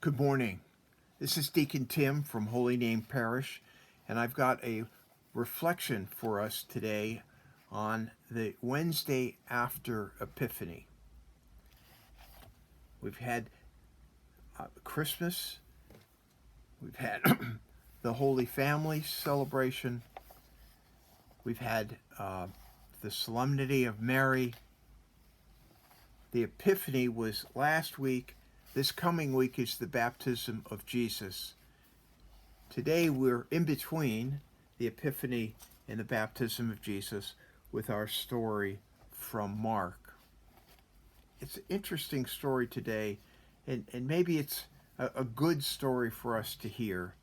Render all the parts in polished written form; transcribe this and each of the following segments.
Good morning. This is Deacon Tim from Holy Name Parish, and I've got a reflection for us today on the Wednesday after Epiphany. We've had Christmas, we've had the Holy Family celebration, we've had the Solemnity of Mary. The Epiphany was last week. This coming week is the baptism of Jesus. Today we're in between the Epiphany and the baptism of Jesus with our story from Mark. It's an interesting story today, and maybe it's a good story for us to hear,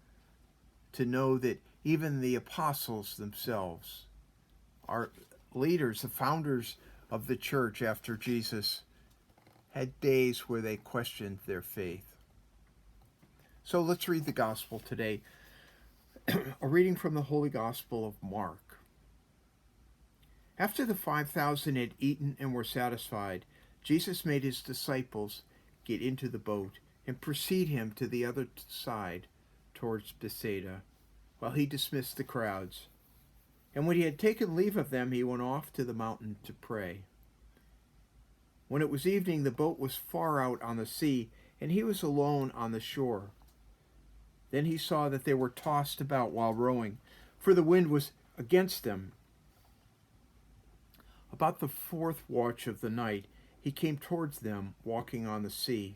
to know that even the apostles themselves, our leaders, the founders of the church after Jesus, had days where they questioned their faith. So let's read the gospel today. A reading from the Holy Gospel of Mark. After the 5,000 had eaten and were satisfied, Jesus made his disciples get into the boat and precede him to the other side towards Bethsaida, while he dismissed the crowds. And when he had taken leave of them, he went off to the mountain to pray. When it was evening, the boat was far out on the sea, and he was alone on the shore. Then he saw that they were tossed about while rowing, for the wind was against them. About the fourth watch of the night, he came towards them, walking on the sea.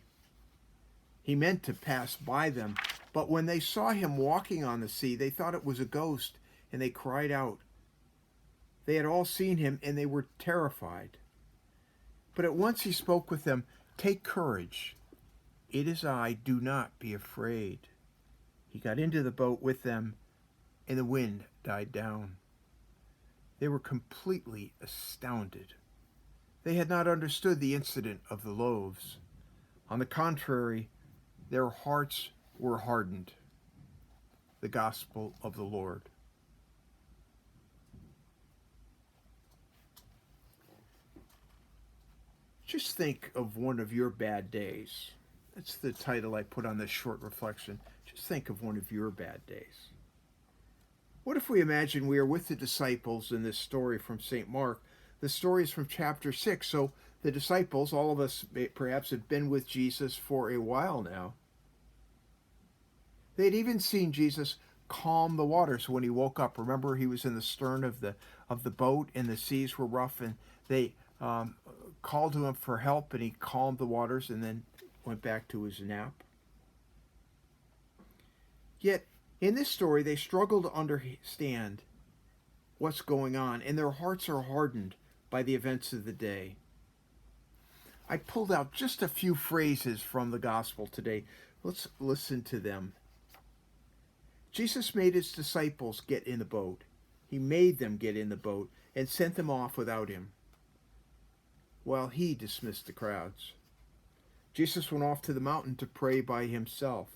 He meant to pass by them, but when they saw him walking on the sea, they thought it was a ghost, and they cried out. They had all seen him, and they were terrified. But at once he spoke with them, "Take courage. It is I. Do not be afraid." He got into the boat with them, and the wind died down. They were completely astounded. They had not understood the incident of the loaves. On the contrary, their hearts were hardened. The Gospel of the Lord. Just think of one of your bad days. That's the title I put on this short reflection. Just think of one of your bad days. What if we imagine we are with the disciples in this story from St. Mark? The story is from chapter 6, so the disciples, all of us perhaps have been with Jesus for a while now. They had even seen Jesus calm the waters when he woke up. Remember, he was in the stern of the boat, and the seas were rough, and they called to him for help, and he calmed the waters and then went back to his nap. Yet, in this story, they struggle to understand what's going on, and their hearts are hardened by the events of the day. I pulled out just a few phrases from the gospel today. Let's listen to them. Jesus made his disciples get in the boat. He made them get in the boat and sent them off without him, while he dismissed the crowds. Jesus went off to the mountain to pray by himself.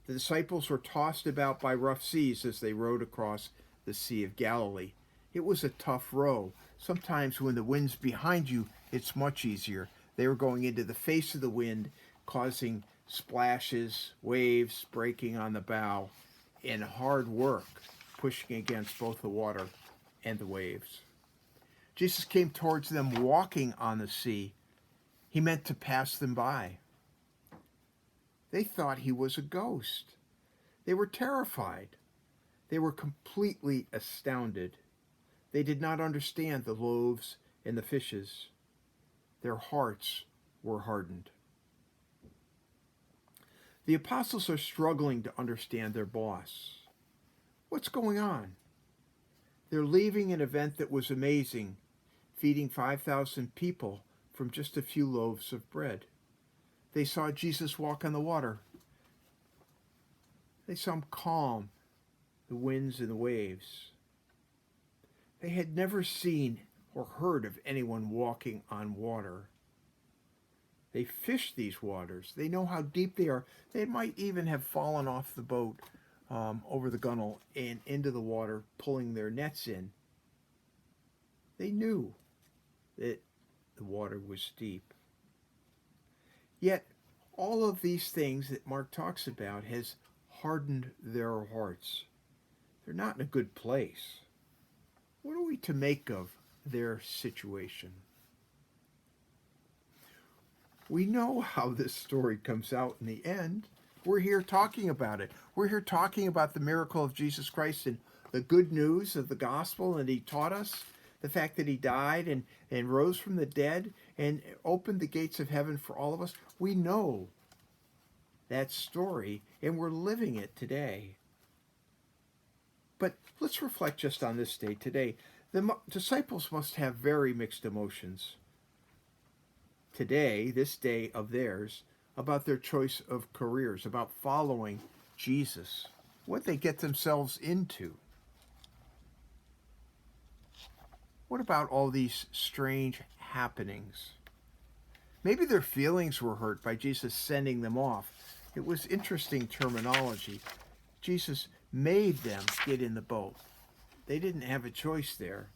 The disciples were tossed about by rough seas as they rowed across the Sea of Galilee. It was a tough row. Sometimes when the wind's behind you, it's much easier. They were going into the face of the wind, causing splashes, waves breaking on the bow, and hard work pushing against both the water and the waves. Jesus came towards them walking on the sea. He meant to pass them by. They thought he was a ghost. They were terrified. They were completely astounded. They did not understand the loaves and the fishes. Their hearts were hardened. The apostles are struggling to understand their boss. What's going on? They're leaving an event that was amazing, feeding 5,000 people from just a few loaves of bread. They saw Jesus walk on the water. They saw him calm the winds and the waves. They had never seen or heard of anyone walking on water. They fished these waters. They know how deep they are. They might even have fallen off the boat over the gunwale and into the water, pulling their nets in. They knew that the water was deep. Yet, All of these things that Mark talks about has hardened their hearts. They're not in a good place. What are we to make of their situation? We know how this story comes out in the end. We're here talking about it. We're here talking about the miracle of Jesus Christ and the good news of the gospel, and he taught us the fact that he died and rose from the dead and opened the gates of heaven for all of us. We know that story, and we're living it today. But let's reflect just on this day today. The disciples must have very mixed emotions today, this day of theirs, about their choice of careers, about following Jesus, what they get themselves into. What about all these strange happenings? Maybe their feelings were hurt by Jesus sending them off. It was interesting terminology. Jesus made them get in the boat. They didn't have a choice there.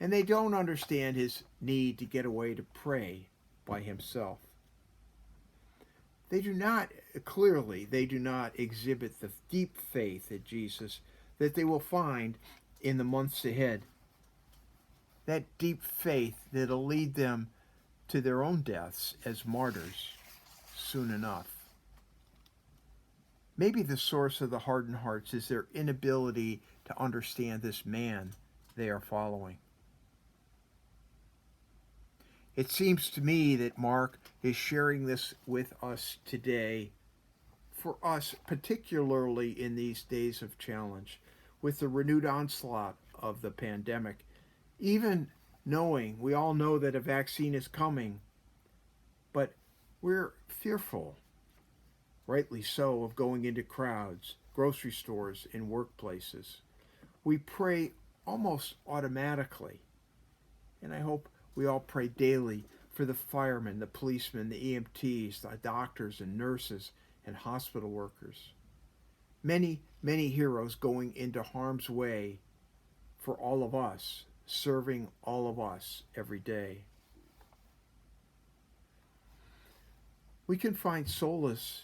And they don't understand his need to get away to pray by himself. They do not exhibit the deep faith in Jesus that they will find in the months ahead. That deep faith that'll lead them to their own deaths as martyrs soon enough. Maybe the source of the hardened hearts is their inability to understand this man they are following. It seems to me that Mark is sharing this with us today, for us, particularly in these days of challenge, with the renewed onslaught of the pandemic. Even knowing, we all know that a vaccine is coming, but we're fearful, rightly so, of going into crowds, grocery stores, and workplaces. We pray almost automatically, and I hope we all pray daily for the firemen, the policemen, the EMTs, the doctors and nurses and hospital workers. Many, many heroes going into harm's way for all of us, serving all of us every day. We can find solace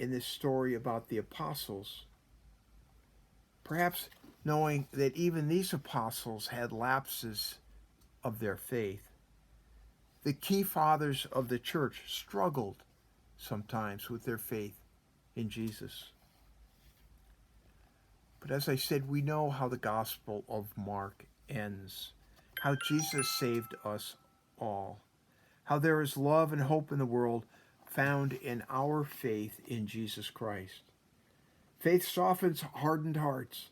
in this story about the apostles, perhaps knowing that even these apostles had lapses of their faith. The key fathers of the church struggled sometimes with their faith in Jesus. But as I said, we know how the Gospel of Mark ends, how Jesus saved us all, how there is love and hope in the world found in our faith in Jesus Christ. Faith softens hardened hearts,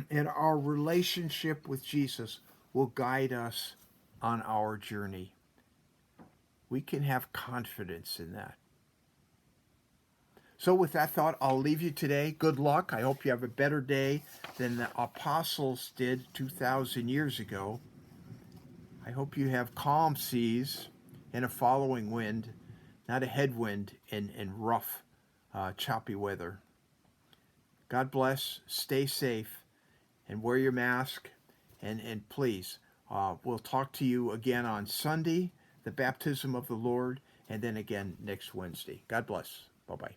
and our relationship with Jesus will guide us on our journey. We can have confidence in that. So with that thought, I'll leave you today. Good luck. I hope you have a better day than the apostles did 2,000 years ago. I hope you have calm seas and a following wind, not a headwind and rough, choppy weather. God bless. Stay safe and wear your mask. And please, we'll talk to you again on Sunday, the baptism of the Lord, and then again next Wednesday. God bless. Bye-bye.